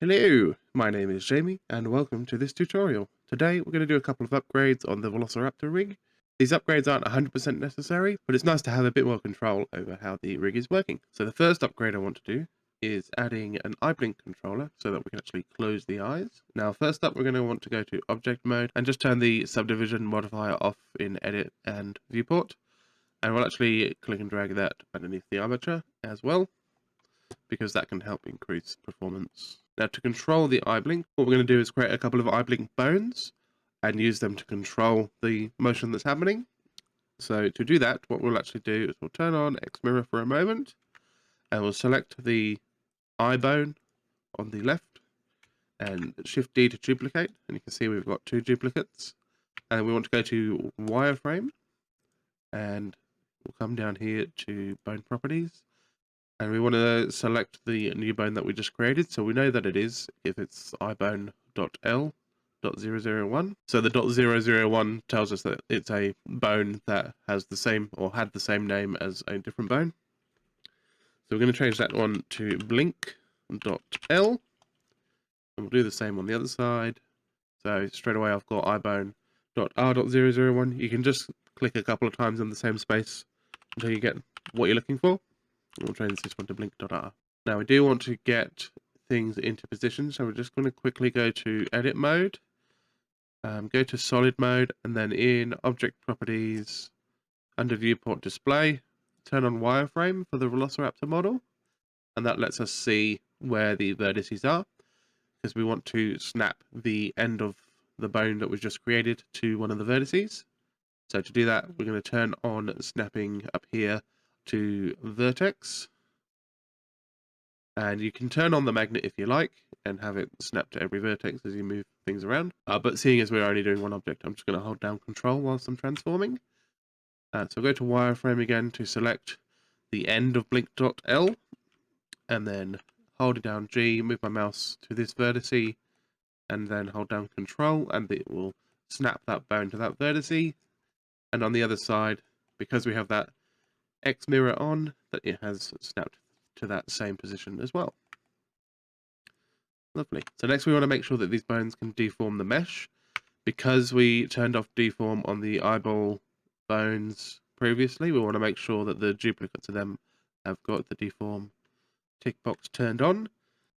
Hello, my name is Jamie and welcome to this tutorial. Today we're going to do a couple of upgrades on the Velociraptor rig. These upgrades aren't 100% necessary, but it's nice to have a bit more control over how the rig is working. So the first upgrade I want to do is adding an eye blink controller so that we can actually close the eyes. Now first up we're going to want to go to object mode and just turn the subdivision modifier off in edit and viewport. And we'll actually click and drag that underneath the armature as well, because that can help increase performance. Now to control the eye blink, what we're going to do is create a couple of eye blink bones and use them to control the motion that's happening. So to do that, what we'll actually do is we'll turn on X mirror for a moment and we'll select the eye bone on the left and Shift D to duplicate, and you can see we've got two duplicates. And we want to go to wireframe and we'll come down here to bone properties. And we want to select the new bone that we just created, so we know that it is if it's ibone.l.001. So the .001 tells us that it's a bone that has the same or had the same name as a different bone. So we're going to change that one to blink.l, and we'll do the same on the other side. So straight away I've got ibone.r.001. You can just click a couple of times in the same space until you get what you're looking for. We'll change this one to blink.r. Now we do want to get things into position, so we're just going to quickly go to edit mode, go to solid mode, and then in object properties, under viewport display, turn on wireframe for the Velociraptor model, and that lets us see where the vertices are, because we want to snap the end of the bone that was just created to one of the vertices. So to do that, we're going to turn on snapping up here to vertex, and you can turn on the magnet if you like and have it snap to every vertex as you move things around, but seeing as we're only doing one object, I'm just going to hold down control whilst I'm transforming. So we'll go to wireframe again to select the end of blink.l, and then hold down G, move my mouse to this vertice, and then hold down control, and it will snap that bone to that vertice. And on the other side, because we have that X mirror on, that it has snapped to that same position as well. Lovely. So next we want to make sure that these bones can deform the mesh. Because we turned off deform on the eyeball bones previously, we want to make sure that the duplicates of them have got the deform tick box turned on,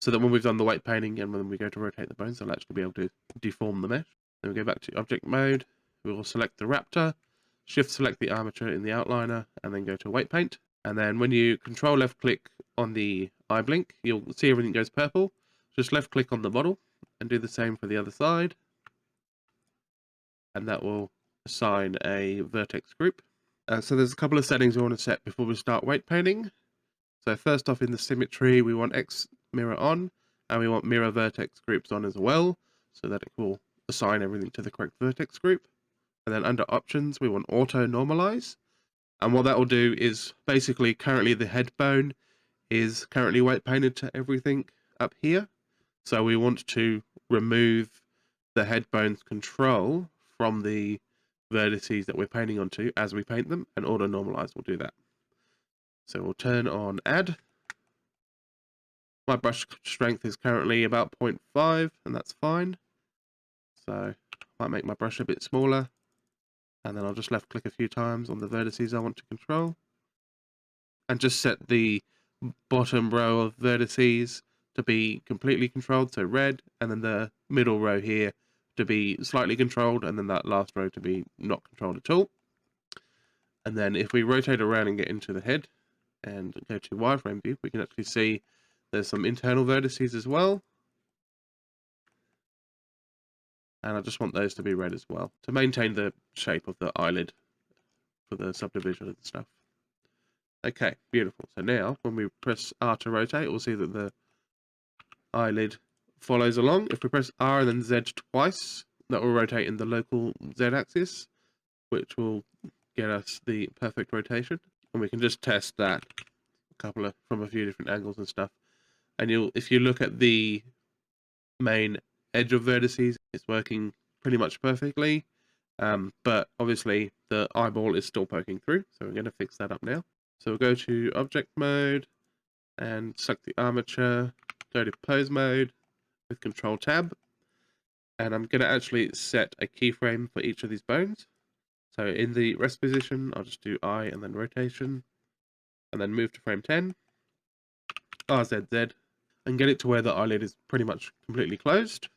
so that when we've done the weight painting and when we go to rotate the bones, they'll actually be able to deform the mesh. Then we go back to object mode, we will select the raptor, shift select the armature in the outliner, and then go to weight paint. And then when you control left click on the eye blink, you'll see everything goes purple. Just left click on the model and do the same for the other side. And that will assign a vertex group. So there's a couple of settings we want to set before we start weight painting. So first off, in the symmetry, we want X mirror on, and we want mirror vertex groups on as well, so that it will assign everything to the correct vertex group. And then under options, we want auto normalize. And what that will do is basically currently the head bone is currently weight painted to everything up here. So we want to remove the head bone's control from the vertices that we're painting onto as we paint them, and auto normalize will do that. So we'll turn on add. My brush strength is currently about 0.5, and that's fine. So I might make my brush a bit smaller, and then I'll just left click a few times on the vertices I want to control, and just set the bottom row of vertices to be completely controlled, so red, and then the middle row here to be slightly controlled, and then that last row to be not controlled at all. And then if we rotate around and get into the head and go to wireframe view, we can actually see there's some internal vertices as well. And I just want those to be red as well, to maintain the shape of the eyelid for the subdivision and stuff. Okay, beautiful. So now, when we press R to rotate, we'll see that the eyelid follows along. If we press R and then Z twice, that will rotate in the local Z axis, which will get us the perfect rotation. And we can just test that from a few different angles and stuff. And if you look at the main edge of vertices, it's working pretty much perfectly. But obviously the eyeball is still poking through, so we're going to fix that up now. So we'll go to object mode and select the armature, go to pose mode, with Control Tab. And I'm going to actually set a keyframe for each of these bones. So in the rest position, I'll just do I and then rotation, and then move to frame 10, RZZ, and get it to where the eyelid is pretty much completely closed.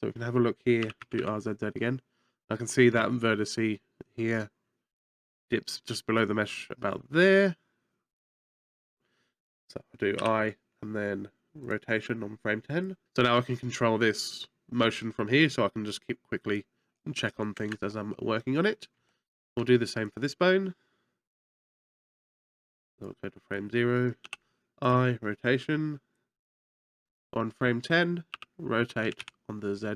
So we can have a look here, do RZZ again. I can see that vertex here dips just below the mesh about there. So I'll do I and then rotation on frame 10. So now I can control this motion from here, so I can just keep quickly and check on things as I'm working on it. We'll do the same for this bone. So we'll go to frame 0, I, rotation. On frame 10, rotate on the Z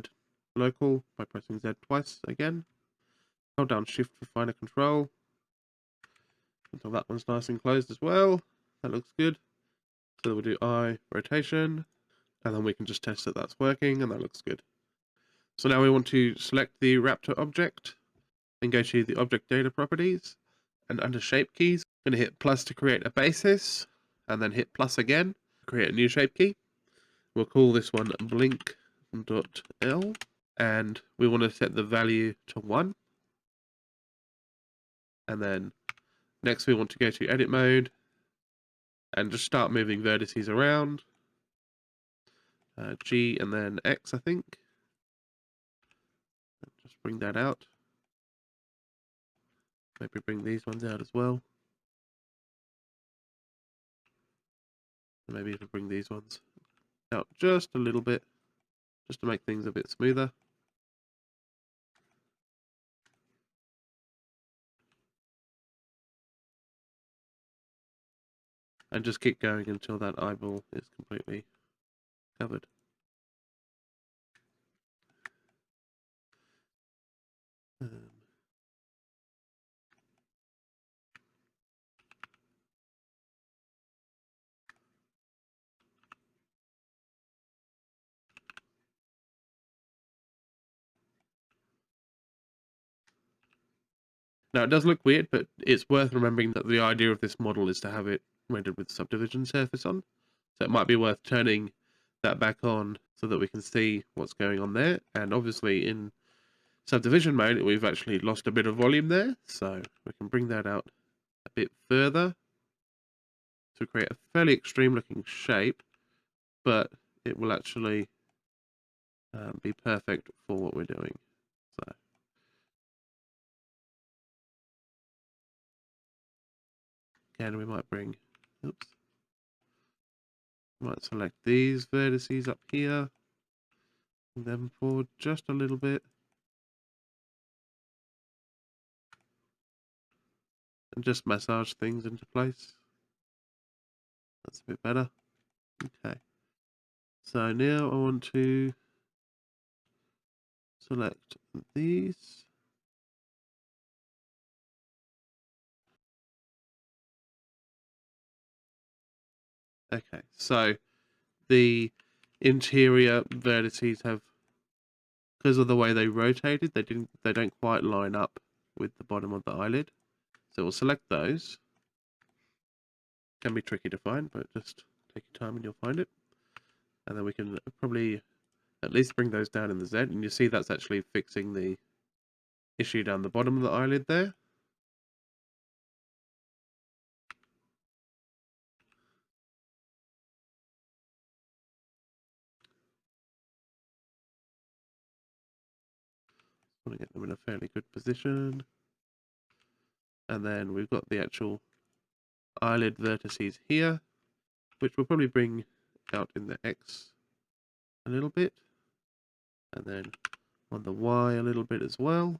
local by pressing Z twice again. Hold down Shift for finer control until that one's nice and closed as well. That looks good. So we'll do I, rotation, and then we can just test that that's working, and that looks good. So now we want to select the Raptor object and go to the object data properties, and under shape keys, I'm going to hit plus to create a basis, and then hit plus again to create a new shape key. We'll call this one blink.l, and we want to set the value to 1. And then next we want to go to edit mode and just start moving vertices around. G and then X, I think. Just bring that out. Maybe bring these ones out as well. Maybe even bring these ones out just a little bit, just to make things a bit smoother. And just keep going until that eyeball is completely covered. Now it does look weird, but it's worth remembering that the idea of this model is to have it rendered with subdivision surface on. So it might be worth turning that back on so that we can see what's going on there. And obviously in subdivision mode, we've actually lost a bit of volume there. So we can bring that out a bit further to create a fairly extreme looking shape, but it will actually be perfect for what we're doing. So again, we might bring, oops, might select these vertices up here, bring them forward just a little bit, and just massage things into place. That's a bit better. Okay. So now I want to select these. Okay, so the interior vertices have, because of the way they rotated, they don't quite line up with the bottom of the eyelid. So we'll select those. Can be tricky to find, but just take your time and you'll find it. And then we can probably at least bring those down in the Z, and you see that's actually fixing the issue down the bottom of the eyelid there. Want to get them in a fairly good position. And then we've got the actual eyelid vertices here, which we'll probably bring out in the X a little bit. And then on the Y a little bit as well,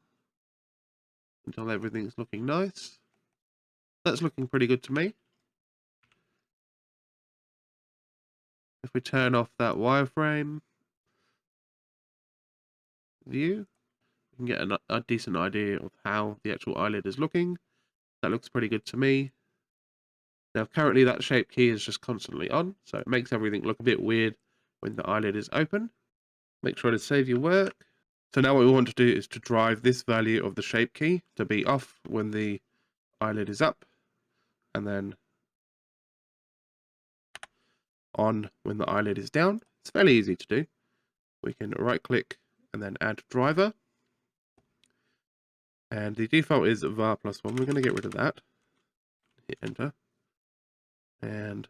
until everything's looking nice. That's looking pretty good to me. If we turn off that wireframe view, we can get a decent idea of how the actual eyelid is looking. That looks pretty good to me. Now currently that shape key is just constantly on, so it makes everything look a bit weird when the eyelid is open. Make sure to save your work. So now what we want to do is to drive this value of the shape key to be off when the eyelid is up, and then on when the eyelid is down. It's fairly easy to do. we can right click and then add driver. And the default is var +1. We're going to get rid of that. Hit enter. And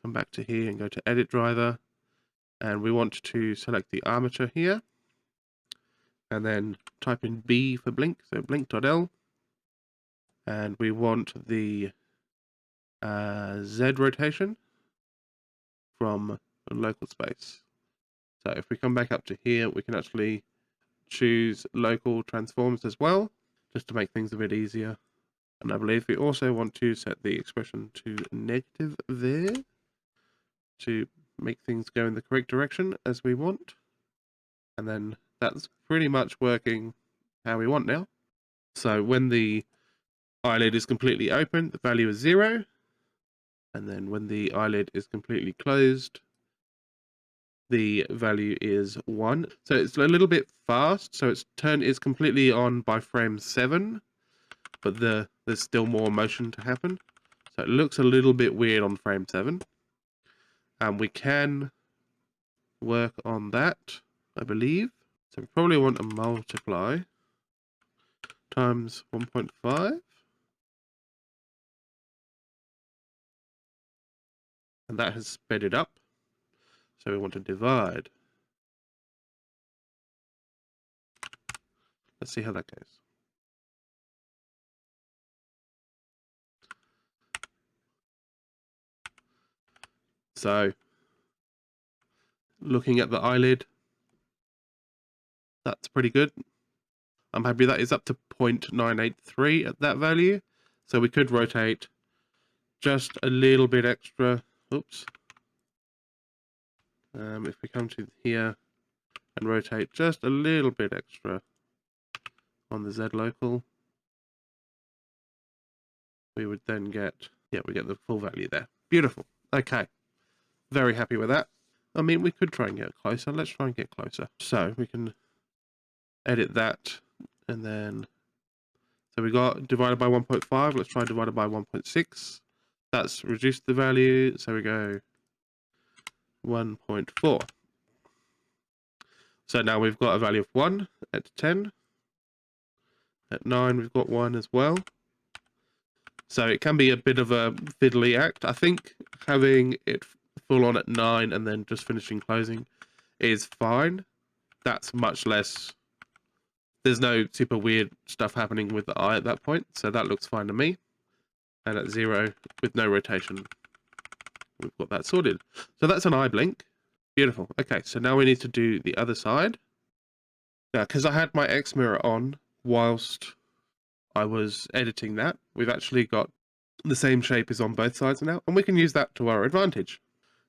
come back to here and go to edit driver. And we want to select the armature here. And then type in B for blink, so blink.l. And we want the Z rotation from local space. So if we come back up to here, we can actually choose local transforms as well, just to make things a bit easier. And I believe we also want to set the expression to negative there to make things go in the correct direction as we want. And then that's pretty much working how we want now. So when the eyelid is completely open, the value is 0. And then when the eyelid is completely closed, the value is 1. So it's a little bit fast. So its turn is completely on by frame 7, but there's still more motion to happen. So it looks a little bit weird on frame 7. And we can work on that, I believe. So we probably want to multiply times 1.5. And that has sped it up. So we want to divide. Let's see how that goes. So looking at the eyelid, that's pretty good. I'm happy that is up to 0.983 at that value. So we could rotate just a little bit extra. Oops. If we come to here and rotate just a little bit extra on the Z local, we would then get, we get the full value there. Beautiful. Okay. Very happy with that. I mean, we could try and get closer. Let's try and get closer. So we can edit that, and then, so we got divided by 1.5. Let's try divided by 1.6. That's reduced the value. So we go 1.4. So now we've got a value of 1 at 10. At 9, we've got 1 as well. So it can be a bit of a fiddly act. I think having it full on at 9 and then just finishing closing is fine. That's much less. There's no super weird stuff happening with the eye at that point. So that looks fine to me. And at 0, with no rotation, we've got that sorted. So that's an eye blink. Beautiful. Okay, so now we need to do the other side. Now, because I had my X mirror on whilst I was editing that, we've actually got the same shape is on both sides now, and we can use that to our advantage.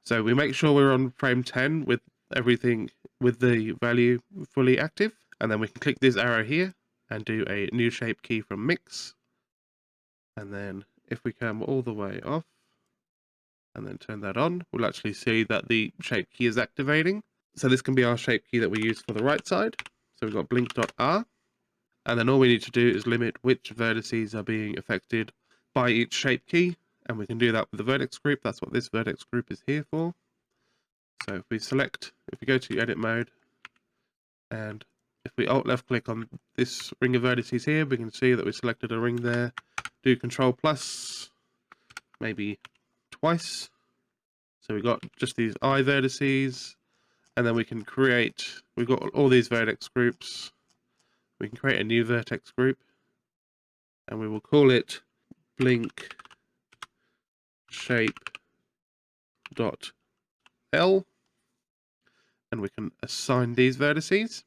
So we make sure we're on frame 10 with everything with the value fully active, and then we can click this arrow here and do a new shape key from mix. And then if we come all the way off and then turn that on, we'll actually see that the shape key is activating. So this can be our shape key that we use for the right side. So we've got blink.r. And then all we need to do is limit which vertices are being affected by each shape key. And we can do that with the vertex group. That's what this vertex group is here for. So if we go to edit mode, and if we alt left click on this ring of vertices here, we can see that we selected a ring there. Do Control plus, maybe twice. So we've got just these eye vertices, and then we can create, we've got all these vertex groups. We can create a new vertex group, and we will call it blink shape dot L, and we can assign these vertices.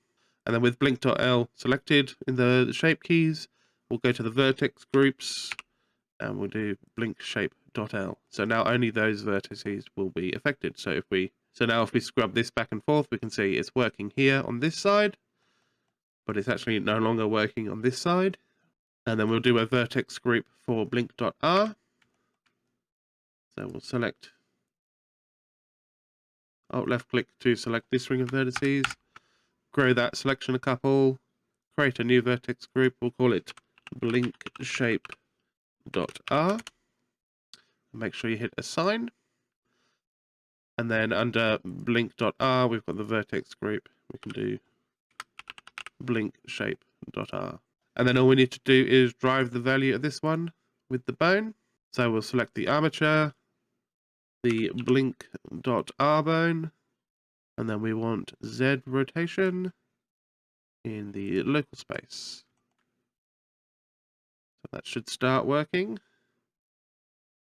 And then with blink.l selected in the shape keys, we'll go to the vertex groups and we'll do blink shape.l. So now only those vertices will be affected. So now if we scrub this back and forth, we can see it's working here on this side, but it's actually no longer working on this side. And then we'll do a vertex group for blink.r. So we'll select, alt left click to select this ring of vertices, grow that selection a couple, create a new vertex group, we'll call it blink shape.r. Make sure you hit assign. And then under blink.r, we've got the vertex group. We can do blink shape.r. And then all we need to do is drive the value of this one with the bone. So we'll select the armature, the blink.r bone, and then we want Z rotation in the local space. So that should start working.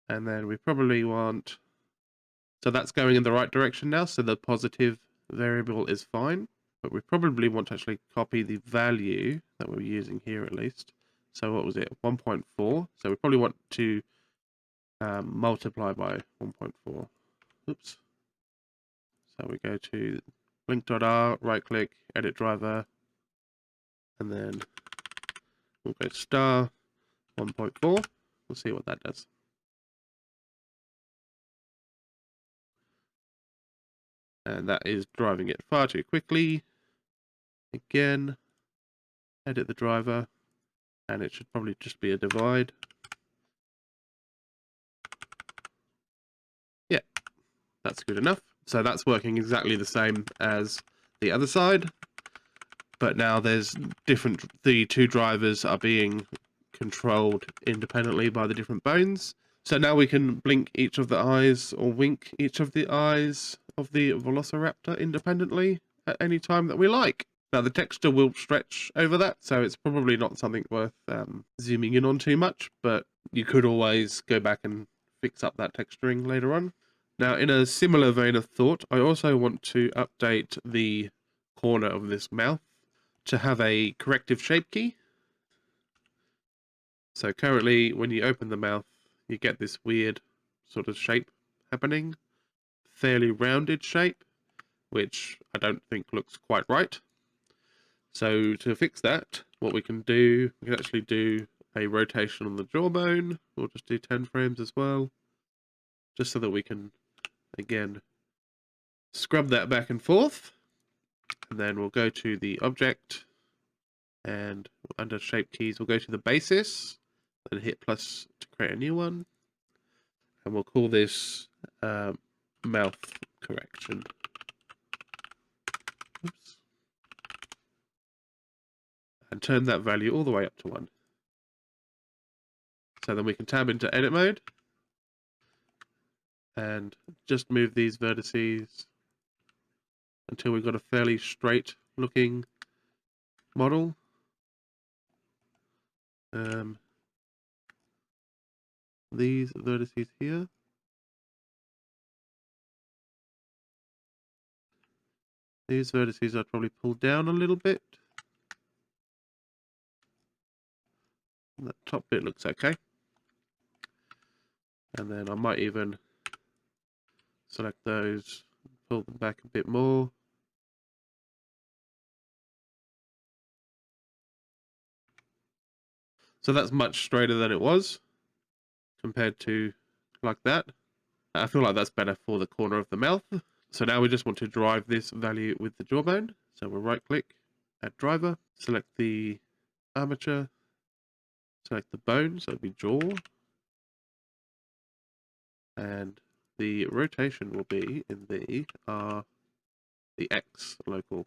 And then we probably want, so that's going in the right direction now, so the positive variable is fine. But we probably want to actually copy the value that we're using here at least. So what was it, 1.4? So we probably want to multiply by 1.4. Oops. So we go to blink.r, right click, edit driver, and then we'll go star 1.4. We'll see what that does. And that is driving it far too quickly. Again, edit the driver, and it should probably just be a divide. Yeah, that's good enough. So that's working exactly the same as the other side, but now there's different, the two drivers are being controlled independently by the different bones. So now we can blink each of the eyes or wink each of the eyes of the Velociraptor independently at any time that we like. Now the texture will stretch over that, so it's probably not something worth zooming in on too much, but you could always go back and fix up that texturing later on. Now in a similar vein of thought, I also want to update the corner of this mouth to have a corrective shape key. So currently when you open the mouth, you get this weird sort of shape happening, fairly rounded shape, which I don't think looks quite right. So to fix that, what we can do, we can actually do a rotation on the jawbone. We'll just do 10 frames as well, just so that we can, again, scrub that back and forth. And then we'll go to the object, and under shape keys, we'll go to the basis, and hit plus to create a new one. And we'll call this mouth correction. Oops. And turn that value all the way up to 1. So then we can tab into edit mode and just move these vertices until we've got a fairly straight looking model. These vertices here. These vertices I'd probably pull down a little bit. And that top bit looks okay. And then I might even select those, pull them back a bit more. So that's much straighter than it was compared to like that. I feel like that's better for the corner of the mouth. So now we just want to drive this value with the jawbone. So we'll right click, add driver, select the armature, select the bone, so it'll be jaw. And the rotation will be in the X local.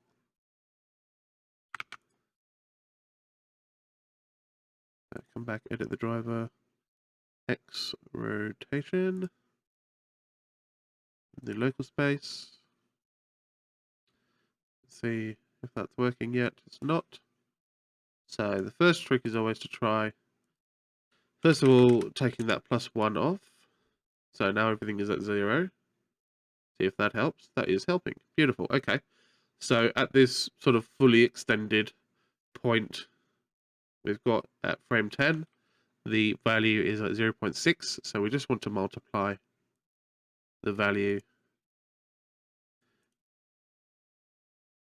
So come back, edit the driver, X rotation, the local space. See if that's working yet. It's not. So the first trick is always to try, first of all, taking that +1 off. So now everything is at 0. See if that helps. That is helping. Beautiful. Okay. So at this sort of fully extended point we've got at frame 10, the value is at 0.6. So we just want to multiply the value.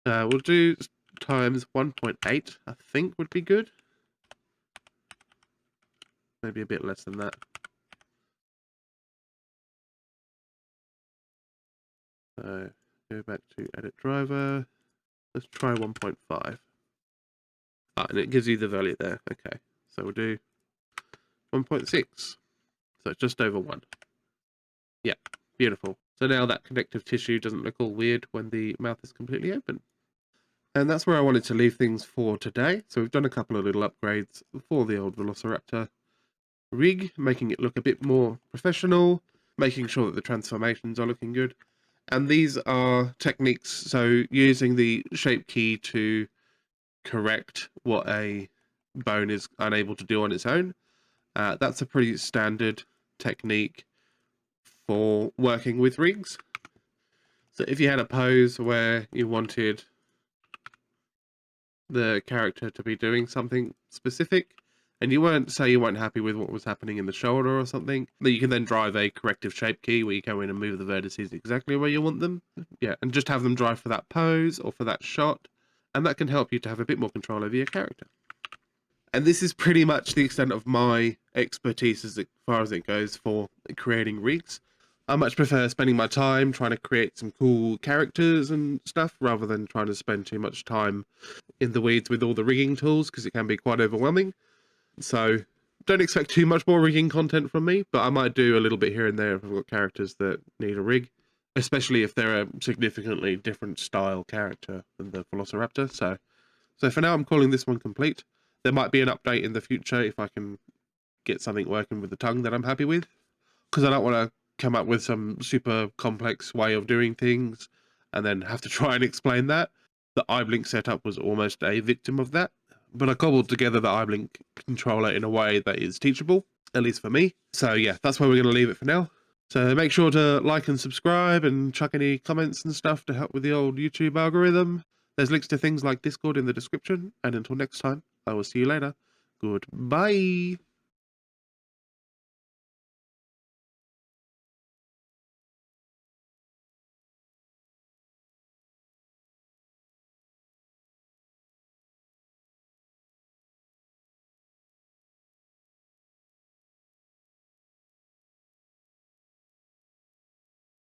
We'll do times 1.8, I think would be good. Maybe a bit less than that. So go back to edit driver. Let's try 1.5. And it gives you the value there. Okay, so we'll do 1.6. So just over 1. Yeah, beautiful. So now that connective tissue doesn't look all weird when the mouth is completely open. And that's where I wanted to leave things for today. So we've done a couple of little upgrades for the old Velociraptor rig, making it look a bit more professional, making sure that the transformations are looking good. And these are techniques, so using the shape key to correct what a bone is unable to do on its own. That's a pretty standard technique for working with rigs. So if you had a pose where you wanted the character to be doing something specific, and you weren't happy with what was happening in the shoulder or something, then you can then drive a corrective shape key where you go in and move the vertices exactly where you want them. Yeah, and just have them drive for that pose or for that shot, and that can help you to have a bit more control over your character. And this is pretty much the extent of my expertise as far as it goes for creating rigs. I much prefer spending my time trying to create some cool characters and stuff rather than trying to spend too much time in the weeds with all the rigging tools, because it can be quite overwhelming. So don't expect too much more rigging content from me, but I might do a little bit here and there if I've got characters that need a rig, especially if they're a significantly different style character than the Velociraptor. So for now, I'm calling this one complete. There might be an update in the future if I can get something working with the tongue that I'm happy with, because I don't want to come up with some super complex way of doing things and then have to try and explain that. The iBlink setup was almost a victim of that, but I cobbled together the iBlink controller in a way that is teachable, at least for me. So yeah, that's where we're going to leave it for now. So make sure to like and subscribe and chuck any comments and stuff to help with the old YouTube algorithm. There's links to things like Discord in the description, and until next time, I will see you later. Goodbye.